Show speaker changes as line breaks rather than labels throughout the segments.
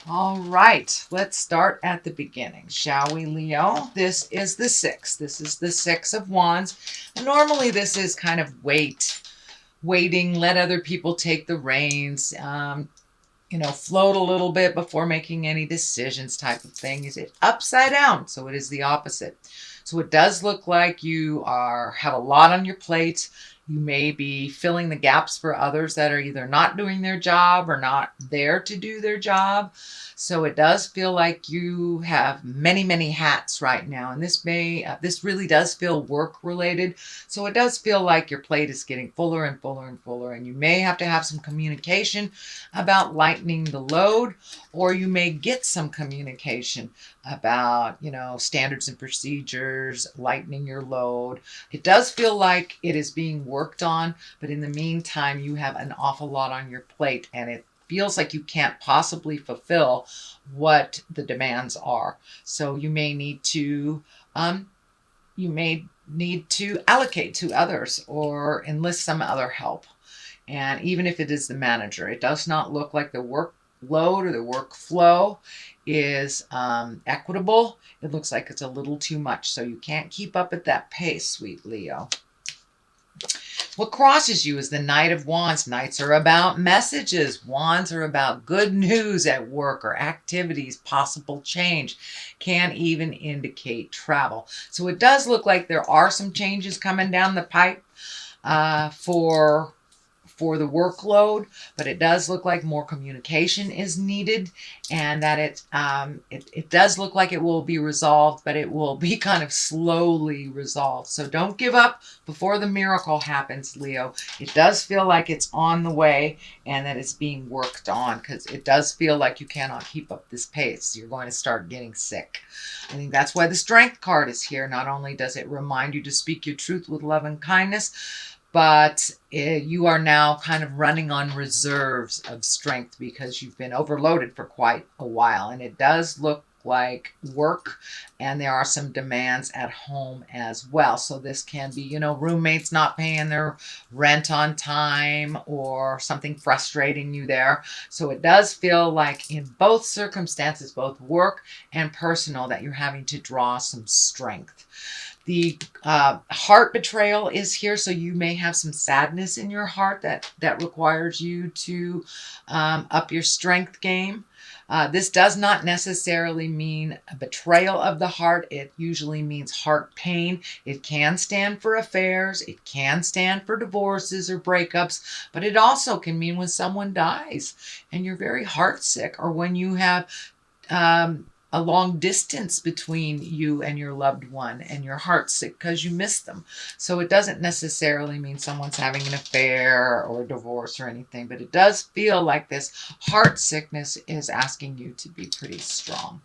All right, let's start at the beginning, shall we, Leo? This is the six. This is the Six of Wands. Normally, this is kind of waiting, let other people take the reins, float a little bit before making any decisions type of thing. Is it upside down? So it is the opposite. So it does look like you have a lot on your plate. You may be filling the gaps for others that are either not doing their job or not there to do their job. So it does feel like you have many, many hats right now. And this really does feel work related. So it does feel like your plate is getting fuller and fuller and fuller. And you may have to have some communication about lightening the load, or you may get some communication about, standards and procedures, lightening your load. It does feel like it is being worked on, but in the meantime, you have an awful lot on your plate, and it feels like you can't possibly fulfill what the demands are. So you may need to allocate to others or enlist some other help. And even if it is the manager, it does not look like the workload or the workflow is equitable. It looks like it's a little too much. So you can't keep up at that pace, sweet Leo. What crosses you is the Knight of Wands. Knights are about messages. Wands are about good news at work or activities, possible change. Can even indicate travel. So it does look like there are some changes coming down the pipe for the workload, but it does look like more communication is needed, and that it does look like it will be resolved, but it will be kind of slowly resolved. So don't give up before the miracle happens, Leo. It does feel like it's on the way and that it's being worked on, because it does feel like you cannot keep up this pace. You're going to start getting sick. I think that's why the Strength card is here. Not only does it remind you to speak your truth with love and kindness, but you are now kind of running on reserves of strength because you've been overloaded for quite a while. And it does look like work, and there are some demands at home as well. So this can be, roommates not paying their rent on time or something frustrating you there. So it does feel like in both circumstances, both work and personal, that you're having to draw some strength. The heart betrayal is here, so you may have some sadness in your heart that requires you to up your strength game. This does not necessarily mean a betrayal of the heart. It usually means heart pain. It can stand for affairs. It can stand for divorces or breakups, but it also can mean when someone dies and you're very heartsick, or when you have a long distance between you and your loved one and your heart's sick because you miss them. So it doesn't necessarily mean someone's having an affair or a divorce or anything, but it does feel like this heart sickness is asking you to be pretty strong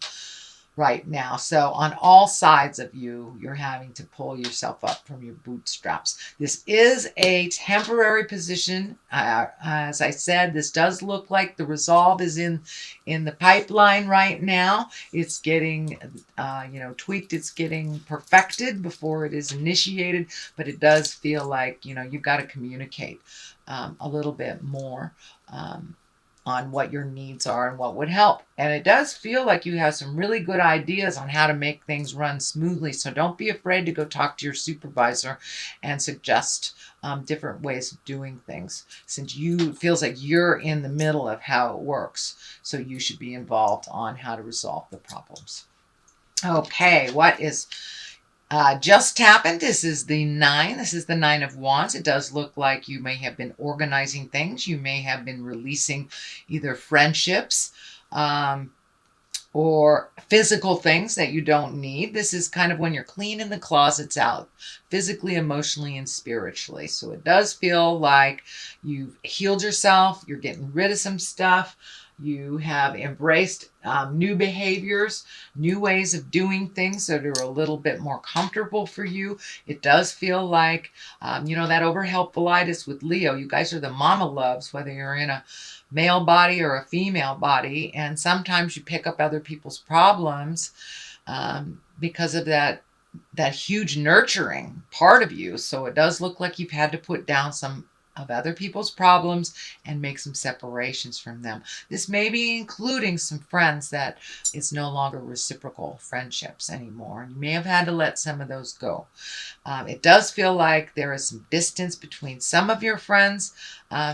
right now. So on all sides of you, you're having to pull yourself up from your bootstraps. This is a temporary position. As I said, this does look like the resolve is in the pipeline right now. It's getting, tweaked. It's getting perfected before it is initiated. But it does feel like, you've got to communicate a little bit more on what your needs are and what would help. And it does feel like you have some really good ideas on how to make things run smoothly. So don't be afraid to go talk to your supervisor and suggest different ways of doing things, since it feels like you're in the middle of how it works. So you should be involved on how to resolve the problems. Okay, what is just happened? This is the 9. This is the 9 of Wands. It does look like you may have been organizing things. You may have been releasing either friendships or physical things that you don't need. This is kind of when you're cleaning the closets out, physically, emotionally, and spiritually. So it does feel like you've healed yourself. You're getting rid of some stuff. You have embraced new behaviors, new ways of doing things that are a little bit more comfortable for you. It does feel like, that overhelpfulitis with Leo. You guys are the mama loves, whether you're in a male body or a female body. And sometimes you pick up other people's problems because of that huge nurturing part of you. So it does look like you've had to put down some of other people's problems and make some separations from them. This may be including some friends that is no longer reciprocal friendships anymore. You may have had to let some of those go. It does feel like there is some distance between some of your friends,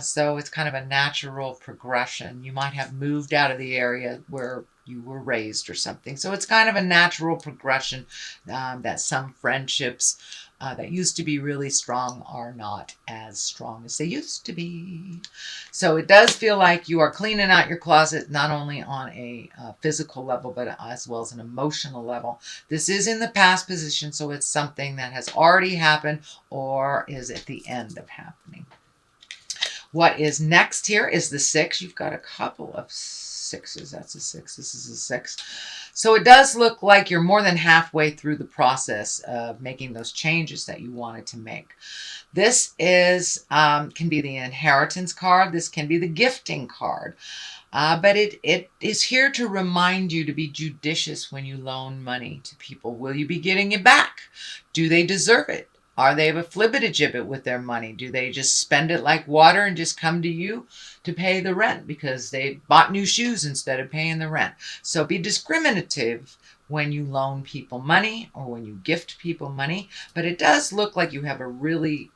so it's kind of a natural progression. You might have moved out of the area where you were raised or something. So it's kind of a natural progression that some friendships that used to be really strong are not as strong as they used to be. So it does feel like you are cleaning out your closet, not only on a physical level, but as well as an emotional level. This is in the past position, so it's something that has already happened or is at the end of happening. What is next here is the 6. You've got a couple of 6s. That's a 6. This is a 6. So it does look like you're more than halfway through the process of making those changes that you wanted to make. This is can be the inheritance card. This can be the gifting card. But it is here to remind you to be judicious when you loan money to people. Will you be getting it back? Do they deserve it? Are they a flibbertigibbet with their money? Do they just spend it like water and just come to you to pay the rent because they bought new shoes instead of paying the rent? So be discriminative when you loan people money or when you gift people money. But it does look like you have a really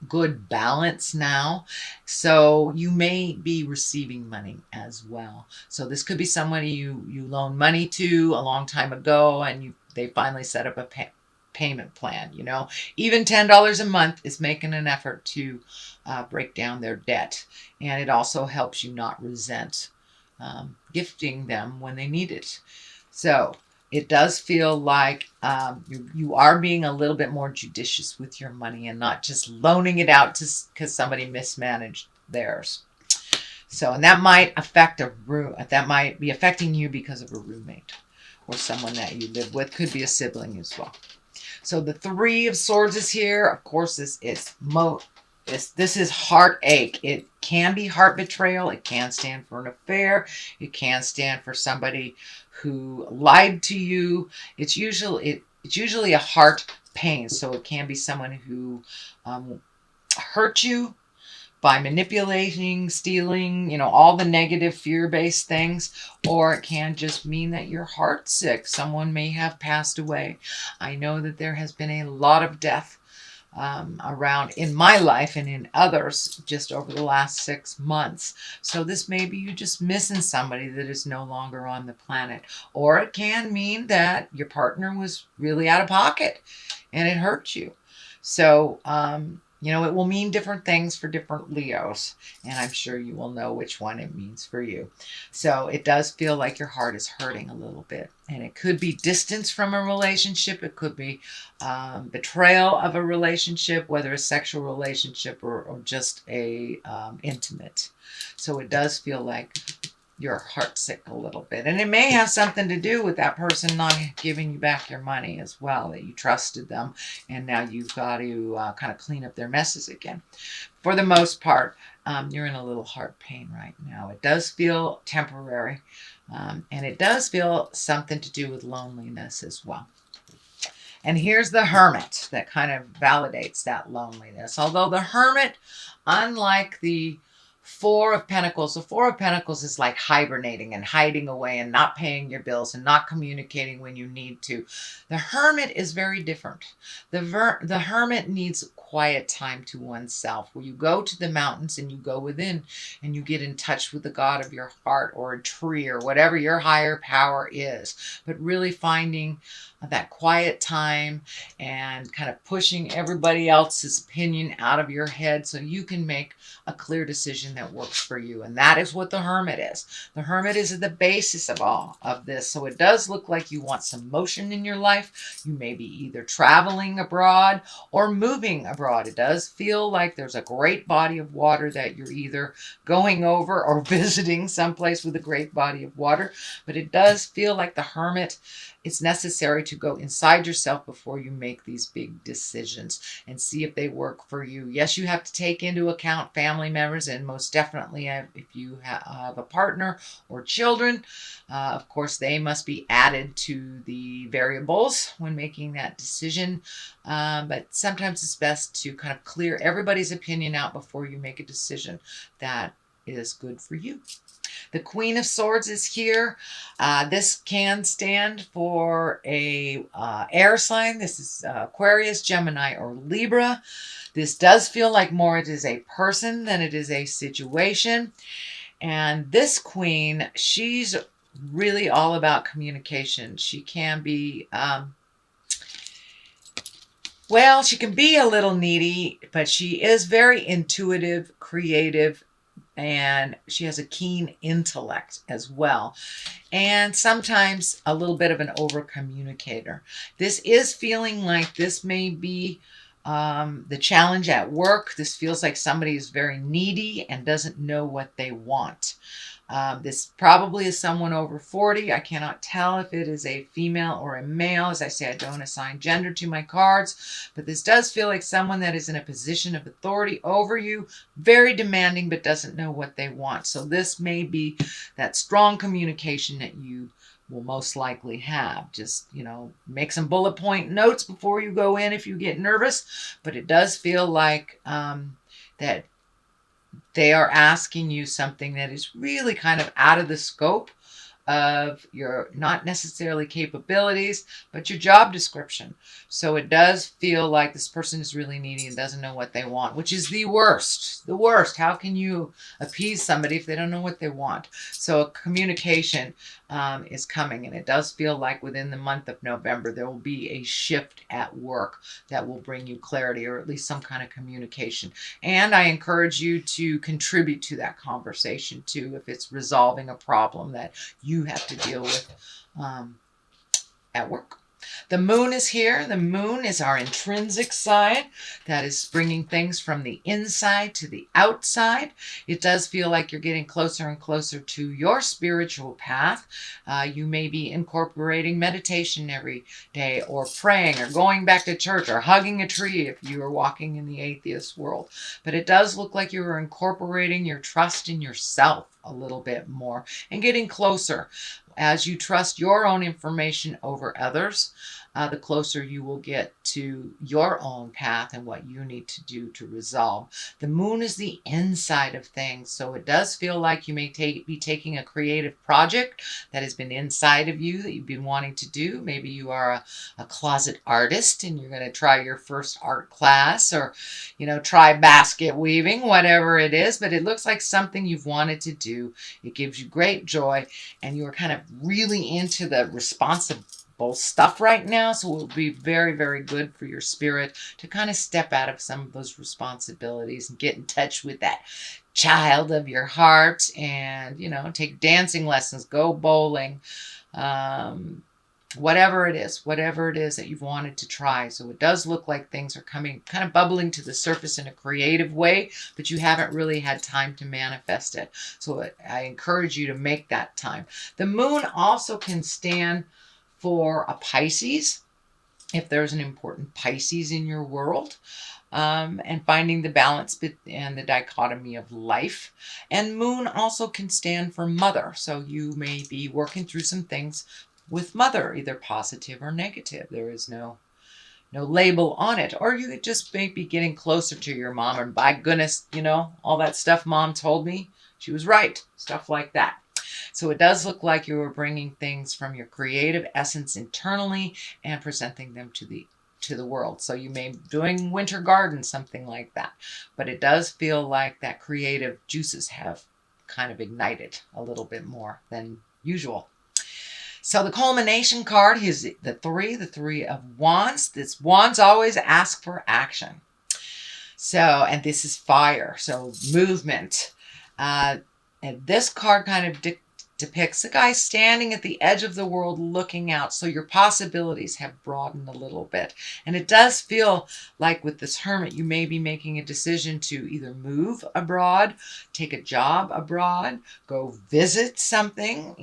good balance now, so you may be receiving money as well. So this could be somebody you loaned money to a long time ago, and they finally set up a payment plan. Even $10 a month is making an effort to break down their debt, and it also helps you not resent gifting them when they need it. So it does feel like you are being a little bit more judicious with your money and not just loaning it out because somebody mismanaged theirs. So, and that might affect that might be affecting you because of a roommate or someone that you live with. Could be a sibling as well. So the 3 of Swords is here. Of course, this is heartache. It can be heart betrayal. It can stand for an affair. It can stand for somebody who lied to you. It's usually a heart pain. So it can be someone who hurt you by manipulating, stealing, all the negative fear-based things, or it can just mean that you're heartsick. Someone may have passed away. I know that there has been a lot of death around in my life and in others just over the last 6 months. So this may be you just missing somebody that is no longer on the planet. Or it can mean that your partner was really out of pocket and it hurt you. So, it will mean different things for different Leos, and I'm sure you will know which one it means for you. So it does feel like your heart is hurting a little bit, and it could be distance from a relationship. It could be betrayal of a relationship, whether a sexual relationship or just a intimate. So it does feel like you're heartsick a little bit. And it may have something to do with that person not giving you back your money as well, that you trusted them and now you've got to kind of clean up their messes again. For the most part, you're in a little heart pain right now. It does feel temporary, and it does feel something to do with loneliness as well. And here's the Hermit that kind of validates that loneliness. Although the Hermit, unlike the 4 of Pentacles. The 4 of Pentacles is like hibernating and hiding away and not paying your bills and not communicating when you need to. The Hermit is very different. The Hermit needs quiet time to oneself, where you go to the mountains and you go within and you get in touch with the God of your heart or a tree or whatever your higher power is. But really finding that quiet time and kind of pushing everybody else's opinion out of your head so you can make a clear decision that works for you. And that is what the Hermit is. The Hermit is at the basis of all of this. So it does look like you want some motion in your life. You may be either traveling abroad or moving abroad. It does feel like there's a great body of water that you're either going over or visiting someplace with a great body of water. But it does feel like the Hermit, it's necessary to go inside yourself before you make these big decisions and see if they work for you. Yes, you have to take into account family members and most most definitely, if you have a partner or children, of course, they must be added to the variables when making that decision. But sometimes it's best to kind of clear everybody's opinion out before you make a decision that is good for you. The Queen of Swords is here. This can stand for a air sign. This is Aquarius, Gemini, or Libra. This does feel like more it is a person than it is a situation. And this queen, she's really all about communication. She can be, well, she can be a little needy, but she is very intuitive, creative, and she has a keen intellect as well. And sometimes a little bit of an over communicator. This is feeling like this may be the challenge at work. This feels like somebody is very needy and doesn't know what they want. This probably is someone over 40. I cannot tell if it is a female or a male. As I say, I don't assign gender to my cards, but this does feel like someone that is in a position of authority over you, very demanding, but doesn't know what they want. So this may be that strong communication that you will most likely have. Just, make some bullet point notes before you go in if you get nervous, but it does feel like that they are asking you something that is really kind of out of the scope of your, not necessarily capabilities, but your job description. So it does feel like this person is really needy and doesn't know what they want, which is the worst. The worst. How can you appease somebody if they don't know what they want? So communication is coming, and it does feel like within the month of November there will be a shift at work that will bring you clarity, or at least some kind of communication. And I encourage you to contribute to that conversation too, if it's resolving a problem that you have to deal with at work. The moon is here. The moon is our intrinsic side that is bringing things from the inside to the outside. It does feel like you're getting closer and closer to your spiritual path. You may be incorporating meditation every day, or praying, or going back to church, or hugging a tree if you are walking in the atheist world. But it does look like you are incorporating your trust in yourself a little bit more and getting closer. As you trust your own information over others, the closer you will get to your own path and what you need to do to resolve. The moon is the inside of things, so it does feel like you may be taking a creative project that has been inside of you that you've been wanting to do. Maybe you are a closet artist and you're going to try your first art class, or try basket weaving, whatever it is, but it looks like something you've wanted to do. It gives you great joy, and you're kind of really into the responsible stuff right now, so it will be very, very good for your spirit to kind of step out of some of those responsibilities and get in touch with that child of your heart, and take dancing lessons, go bowling, whatever it is that you've wanted to try. So it does look like things are coming, kind of bubbling to the surface in a creative way, but you haven't really had time to manifest it. So I encourage you to make that time. The moon also can stand for a Pisces, if there's an important Pisces in your world, and finding the balance and the dichotomy of life. And moon also can stand for mother, so you may be working through some things with mother, either positive or negative. There is no label on it. Or you could just maybe getting closer to your mom, and by goodness, all that stuff mom told me, she was right, stuff like that. So it does look like you are bringing things from your creative essence internally and presenting them to the world. So you may be doing winter garden, something like that. But it does feel like that creative juices have kind of ignited a little bit more than usual. So the culmination card is the three of wands. This wands always ask for action. So, and this is fire, so movement. And this card kind of depicts a guy standing at the edge of the world looking out. So your possibilities have broadened a little bit. And it does feel like with this hermit, you may be making a decision to either move abroad, take a job abroad, go visit something,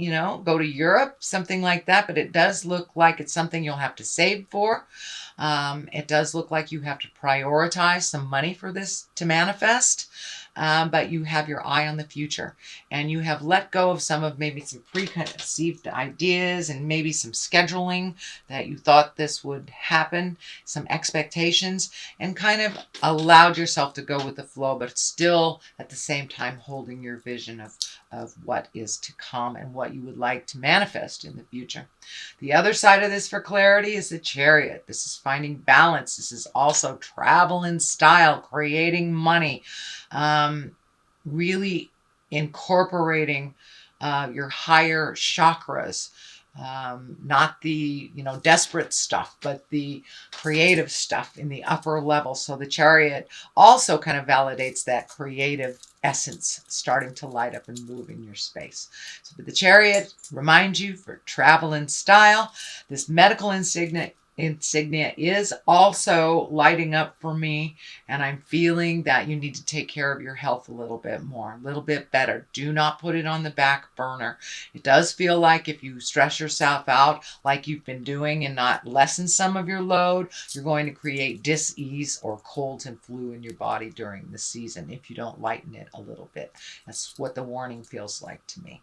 go to Europe, something like that. But it does look like it's something you'll have to save for. It does look like you have to prioritize some money for this to manifest. but you have your eye on the future, and you have let go of some of maybe some preconceived ideas and maybe some scheduling that you thought this would happen, some expectations, and kind of allowed yourself to go with the flow, but still at the same time holding your vision of what is to come and what you would like to manifest in the future. The other side of this for clarity is the Chariot. This is finding balance. This is also travel in style, creating money, really incorporating your higher chakras, not the desperate stuff, but the creative stuff in the upper level. So the Chariot also kind of validates that creative essence starting to light up and move in your space. So but the Chariot reminds you for travel and style. This medical insignia is also lighting up for me, and I'm feeling that you need to take care of your health a little bit more, a little bit better. Do not put it on the back burner. It does feel like if you stress yourself out like you've been doing and not lessen some of your load, you're going to create dis-ease or colds and flu in your body during the season if you don't lighten it a little bit. That's what the warning feels like to me.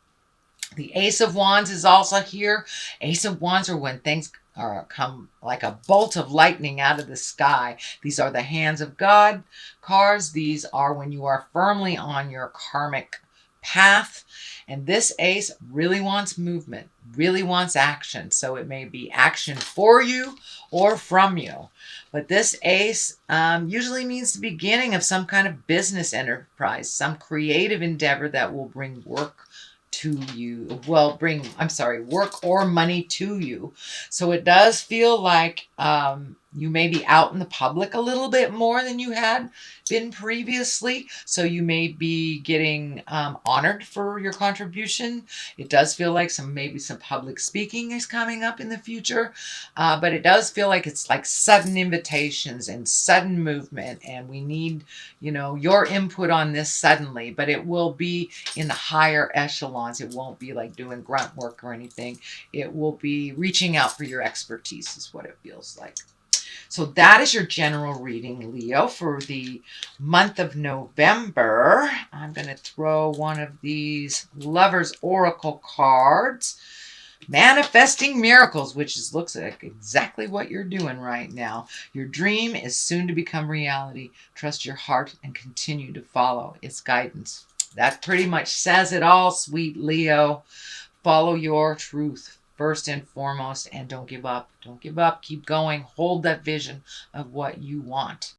The Ace of Wands is also here. Ace of Wands are when things come like a bolt of lightning out of the sky. These are the hands of God cards. These are when you are firmly on your karmic path. And this ace really wants movement, really wants action. So it may be action for you or from you. But this ace usually means the beginning of some kind of business enterprise, some creative endeavor that will bring work to you, work or money to you. So it does feel like you may be out in the public a little bit more than you had been previously. So you may be getting honored for your contribution. It does feel like maybe some public speaking is coming up in the future. But it does feel like it's like sudden invitations and sudden movement. And we need, your input on this suddenly, but it will be in the higher echelons. It won't be like doing grunt work or anything. It will be reaching out for your expertise is what it feels like. So that is your general reading, Leo, for the month of November. I'm going to throw one of these Lover's Oracle cards. Manifesting miracles, which looks like exactly what you're doing right now. Your dream is soon to become reality. Trust your heart and continue to follow its guidance. That pretty much says it all, sweet Leo. Follow your truth first and foremost, and don't give up. Don't give up. Keep going. Hold that vision of what you want.